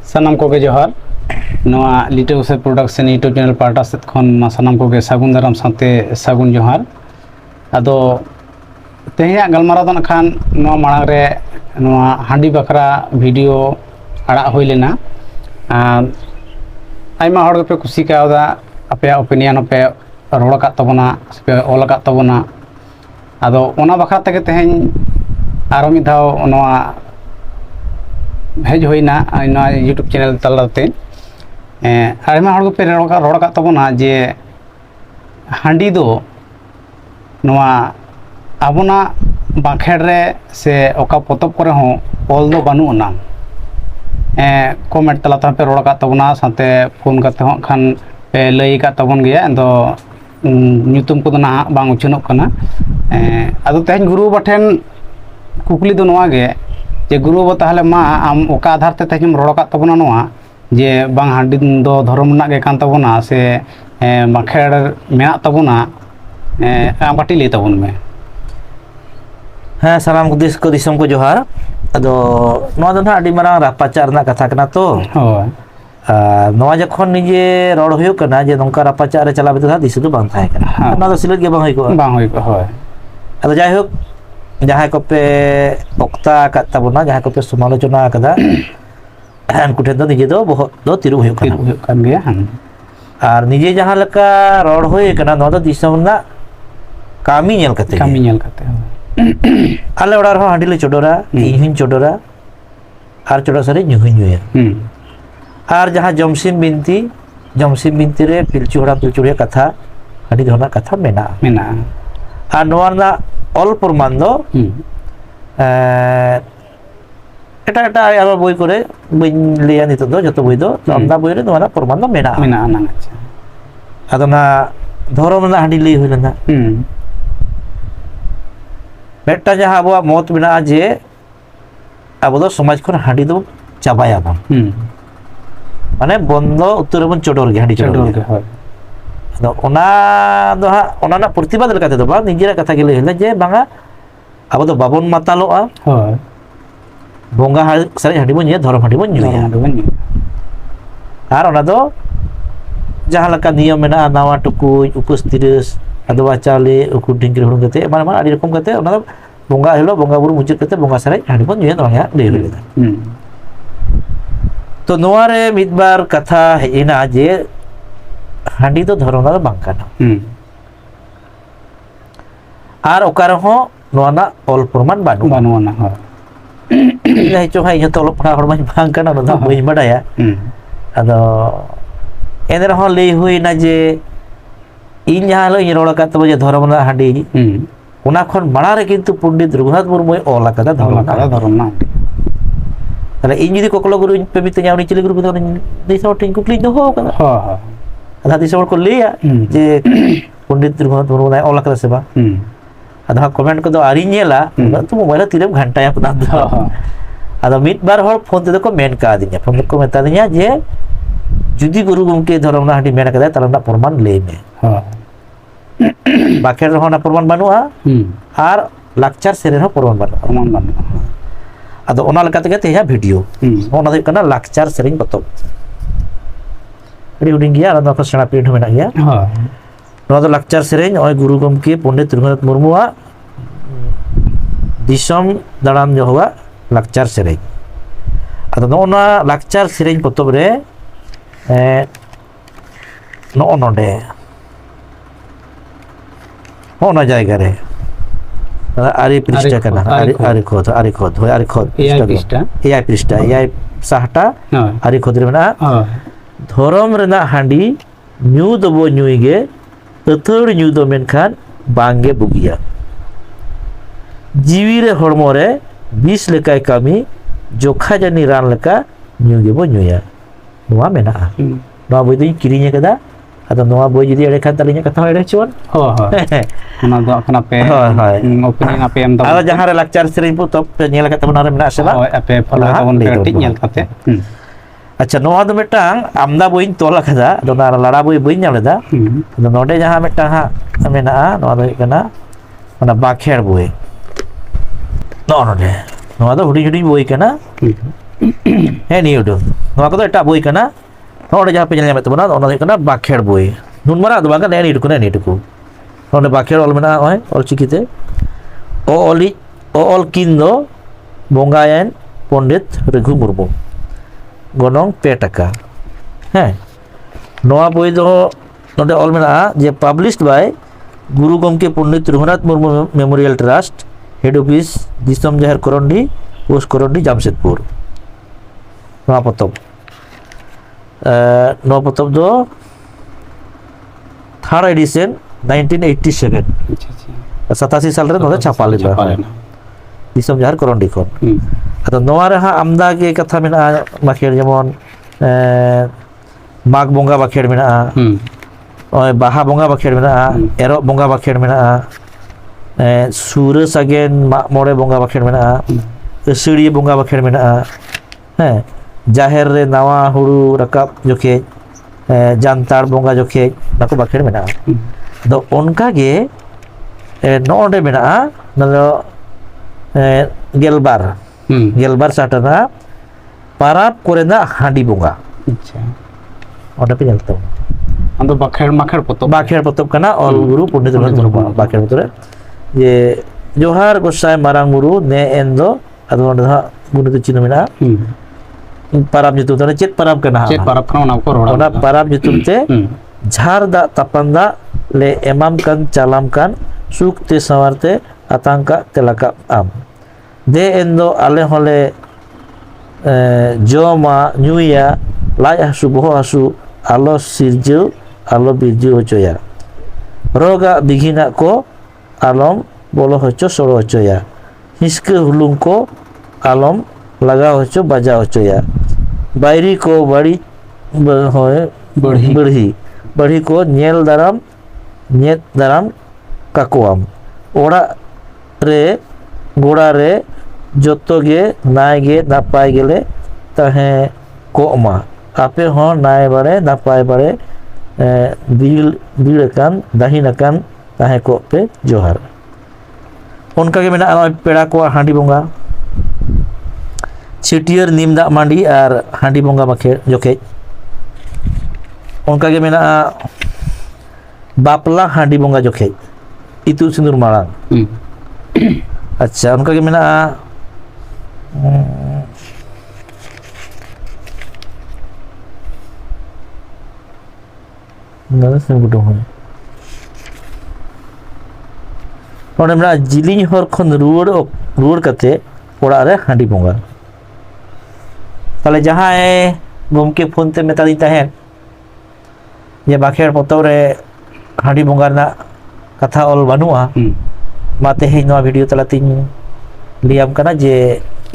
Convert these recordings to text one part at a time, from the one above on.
Sanam koge johar noa Little Use Production YouTube channel parta set khon sanam koge sagun daram sante sagun johar ado tehnya galmara do nakhan noa marang re noa handi bakra video arak hoi lena aima hor pe kusi kauda ape opinion ape rol kat tabona ape ol kat tabona ado ona bakra tege tehny aro mid dhaw noa hej hoina noa YouTube channel talate aima hor pe rol kat tabona je handi do noa abona bakher re se oka potop kore ho ol do banu na comment tala pe rol kat tabona sante phone kate ho khan pe lay kat tabon geya endo nyutum ko na bang uchunok kana ado tehn guru baten kukli do noa ge je guru ba tahle ma am oka adhar te tehim rol kat tabona noa je bang handi do dhorom na ge kan tabona se bakher menak tabona am kati lay tabon me salam ko disam ko johar ado noa do na adi marang rapachar na katha kana to noa jokhon nije rod huyuk kana je nongka rapachar re chala betu disu do bang thai kana na do silet ge bang hoi ko hoy ado jai hok jahai ko pe okta kat tabona jahai ko pe sumalocona kada an kuthen do nije do bohot do tiru huyuk kan geya ar nije jaha leka rod hoy kana noa do disam na kami nyel kate ale orar ho handi le chodora ihin chodora ar chodora sare nyuhin nyuya ar jaha jomsim binti re pilchu hora pilchu re katha handi dhona katha mena ar noa na ol porman do eta aro boi kore bain leya nito do joto boi do amda boi re noa na porman do mena nang acha adona dhorom na handi le hoilana बेटा जहाँ अब मत बना जे अब दो समाज खन हांडी दो चाबाया बन माने बंदो उत्तर बन चोडोर गे हांडी चोडोर गे तो ओना दो हा ओना ना प्रतिबाद लकाते दो बा निजेरा कथा गेले हले जे बांगा अब दो बाबन मातालोआ होय बोंगा सारे हांडी बन जे धरम हांडी बन न्यूया आर ओना दो जहाँ लका नियम मेना नावा टुकुज उपस्थिरस ado bacale ukur dingkir hurung kate mana-mana adi rokom kate ona bonga helo bonga buru muncul kate bonga sarai handi pun nyuya orang ya deul to noare midbar katha hejina je handi to dhorona do bang kana ar okar ho noa na ol porman banu na ha ila hicho hai nyoto ol pora horman bang kana no da boi badaya ado enera ho lei hui na je इन जहाँ लो road का तब धर्म ना हांडी उना खन माड़ा रे किंतु पंडित रघुनाथ मुर्मू ओला कदा धर्म ना तले इन जदी कोकलो गुरु पे बित जावनी चिली गुरु को दिसो टिंग कुकली दो हो कदा आधा दिसो को लिया जे पंडित रघुनाथ मुर्मू ना ओला कदा सेबा आधा कमेंट को दो आरी नेला तो मोबाइल तिरम घंटा या पता दो आधा मिट बार हर फोन ते को मेन का दिया फोन को मेता दिया जे जुदी गुरु गमके धर्म ना हांडी मेन कदा तलना प्रमाण ले में बाखेर होना प्रमाण बानुआ आर लाक्चर सेरेन हो प्रमाण बानुआ आदो ओना लकाते के तेहा वीडियो ओना दे कना लाक्चर सेरेन बतो री उडिंग गया आदो सेना पीठ मेना गया नोआ दो लाक्चर सेरेन ओय गुरु गमके पंडित रघुनाथ मुर्मुआ दिसम दाड़ान जो हुआ लाक्चर सेरेन आदो नोना लाक्चर सेरेन पतब रे नो नोडे होना जाएगा रे आरी पृष्ठा करना आरी खोद होय आरी खोद एआई पृष्ठा एआई साहटा आरी खोद रे मेना धरम रेना हांडी न्यू दबो न्यूइगे अथड़ न्यू दो मेनखान बांगे बुगिया जीवी रे हड़मो रे 20 लेकाय कामी जोखा जानी रान लेका न्यू गेबो न्यूया नोआ मेना नोआ बोय दिन किरिnya kada atau noa boy jadi ada kan talinya kata ada cuan ona do kana pe opening ape am ala jahare lakchar sering putop nyela kata benar mena sela ape follow tabon pe nyel kate acha noa do metang amda boy tola kada do na lada boy nyal da do node jaha metang ha mena noa do kana ona bakher boy no node noa do hudi boy kana ᱦᱮᱸ ᱱᱤᱭᱟᱹ ᱩᱰᱩᱝ ᱱᱚᱣᱟ ᱠᱚᱫᱚ ᱮᱴᱟᱜ ᱵᱳᱭ ᱠᱟᱱᱟ ᱱᱚᱰᱮ ᱡᱟᱦᱟᱸ ᱯᱮ ᱧᱮᱞ ᱧᱟᱢᱮᱫ ᱛᱟᱵᱚᱱᱟ ᱚᱱᱟ ᱫᱚ ᱦᱩᱭᱩᱜ ᱠᱟᱱᱟ ᱵᱟᱸᱠᱷᱮᱲ ᱵᱳᱭ ᱱᱩᱱ ᱢᱟᱨᱟᱝ ᱫᱚ ᱵᱟᱝ ᱠᱟᱱᱟ ᱱᱤᱭᱟᱹ ᱴᱩᱠᱩ ᱱᱚᱰᱮ ᱵᱟᱸᱠᱷᱮᱲ ᱚᱞ ᱢᱮᱱᱟᱜᱼᱟ ᱱᱚᱜᱼᱚᱭ ᱚᱞᱪᱤᱠᱤᱛᱮ ᱚᱞ ᱠᱤᱱ ᱫᱚ ᱵᱚᱸᱜᱟᱭᱮᱱ ᱯᱚᱱᱰᱤᱛ ᱨᱚᱜᱷᱩ ᱢᱩᱨᱢᱩ ᱜᱚᱱᱚᱝ 2 টাকা ᱦᱮᱸ ᱱᱚᱣᱟ ᱵᱳᱭ ᱫᱚ ᱱᱚᱰᱮ ᱚᱞ ᱢᱮᱱᱟᱜᱼᱟ ᱡᱮ published by Guru Gomke Pandit Raghunath Murmu memorial trust head office Disom Jaher Karandi post Karandi Jamshedpur নয়া পতব দো থার্ড এডিশন 1987 87 साल रे नोदे छापा लेदा दिसम जहार करंडी खन अतो नोवा रे हा आमदा के कथा मेना बाखेड़ जेमन माग बोंगा बाखेड़ मेना ओय बाहा बोंगा बाखेड़ मेना एरो बोंगा बाखेड़ मेना सूर सागेन मोड़े बोंगा बाखेड़ मेना असड़ी बोंगा बाखेड़ मेना हैं जाहेर रे नवा हुड़ू रकाब जोखे जानतार बोंगा जोखे नाको बाखेड़ मेना दो उनका गे नोडे मेना नलो गेलबार साटना पाराब कोरेना हांडी बोंगा अच्छा ओडे पे चलता हूं अंदो बाखेड़ पतब कना और गुरु पंडित रघुनाथ मुर्मू बाखेड़ पतरे ये जोहार गोसाई मारांग गुरु ने एंदो अदो ओडे गुरु तो चिन्ह मेना पाराब जितु तने चेत पाराब कना ओना पाराब जितु ते झार दा तपंदा ले एमाम kan calam kan suk te sawarte atangka telaka am de endo ale hole joma nyuya lai hasu boho hasu alo sirju alo birju hocoya roga bigina ko alom bolo hoco soro hocoya hiske hulung ko alom laga hoco baja hocoya bairi ko bari hoye बढ़ी को nail दाराम काकोआम ओड़ा रे गोड़ा रे जोतो गे नाय गे नापाय गेले ताहे coma आपे हो नाय बारे नापाय बारे बीड़ कान दाहिन कान ताहे को पे जोहार उनका के मेना पेड़ा को हांडी बोंगा छिटियर नीम दा मांडी और हांडी बोंगा बाखे जोखे उनका के मेना बापला हांडी बोंगा जोखे इतु सिंदूर मालांग अच्छा उनका के मेना नदा से गुडो होय ओने मेना जिलिंग हर खन रुवर कते ओड़ा रे हांडी बोंगा ताले जहां गमके फोन ते मेता दी ताहेन ये बाखेड़ पतब रे हांडी बोंगा ना कथा ऑल बानुआ माते हे नवा वीडियो तलाती लियाम कना जे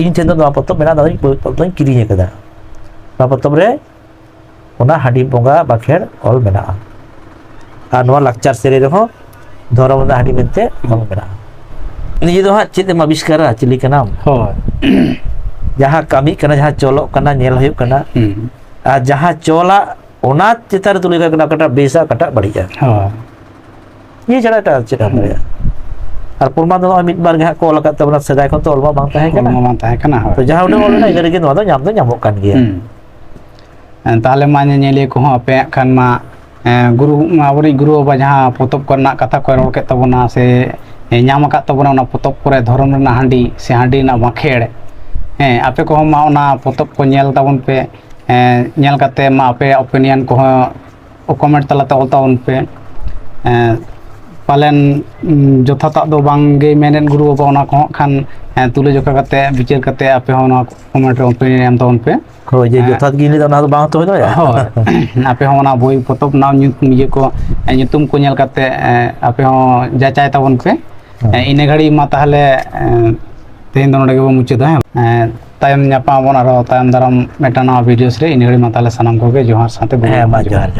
इन ठेन दो नवा पतब मेना दाई पतब किरिए कदा नवा पतब रे ओना हांडी बोंगा बाखेड़ ऑल मेना आ नवा लाक्चर सेरे रे हो धरम ना हांडी मेनते ऑल मेना निजे दो हा चेते आविष्कारा चिली कना हो जहां कामी कना जहां चलो कना नेल होय कना आ जहां चोला ओना चितार तुलिका कना कटा बेसा कटा बढ़िया हां ये जड़ा चिता बढ़िया और पुरमा दो मिट बार गे को लगा तबना सदाय को तो अलमा बांग ताहे कना तो जहां उडे ओले इधर के नवा दो ᱧᱟᱢᱚᱜ ᱠᱟᱱ ᱜᱮᱭᱟ ताले मा नेले को पे खान मा गुरु आवरी गुरु बाबा जहां पोतब करना कथा को रोड के तबना से ᱧᱟᱢ ᱟᱠᱟᱫ ᱛᱟᱵᱚᱱᱟ ᱚᱱᱟ ᱯᱚᱛᱚᱵ ᱠᱚᱨᱮ ᱫᱷᱚᱨᱚᱢ ᱨᱮᱱᱟᱜ ᱦᱟᱺᱰᱤ ᱥᱮ ᱦᱟᱺᱰᱤ ᱨᱮᱱᱟᱜ ᱵᱟᱸᱠᱷᱮᱲ ᱟᱯᱮ ᱠᱚᱦᱚᱸ ᱢᱟ ᱚᱱᱟ ᱯᱚᱛᱚᱵ ᱠᱚ ᱧᱮᱞ ᱛᱟᱵᱚᱱ ᱯᱮ ᱧᱮल ᱠᱟᱛᱮ मा ᱟᱯᱮᱭᱟᱜ ᱚᱯᱤᱱᱤᱭᱚᱱ ᱠᱚᱦᱚᱸ कमेंट तलाते ऑल ताउन पे पालन जथाता दो बांगे मेनेन गुरु बाबा ओना को खान तुले जोखा करते विचार करते आपे होना कमेंट रे ओपिनियन एम ताउन पे हो जे जथात गिनी दा ना बांग तो होय हो आपे होना बोई पोतब नाम निजे को नितुम को नेल करते आपे हो जाचाय ताउन पे इने घड़ी मा ताहले तेन दो नडे मुचाद तायम ᱧᱟᱯᱟᱢ ᱟᱵᱚᱱ ᱟᱨᱚ ᱛᱟᱭᱚᱢ ᱫᱟᱨᱟᱢ ᱢᱮᱴᱟᱱᱟ ᱵᱷᱤᱰᱤᱭᱳᱥ ᱨᱮ ᱤᱱᱟᱹ ᱜᱷᱟᱹᱲᱤᱡ ᱢᱟ ᱛᱟᱦᱞᱮ ᱥᱟᱱᱟᱢ ᱠᱚᱜᱮ ᱡᱚᱦᱟᱨ ᱥᱟᱶᱛᱮ ᱦᱮᱸ ᱢᱟ ᱡᱚᱦᱟᱨ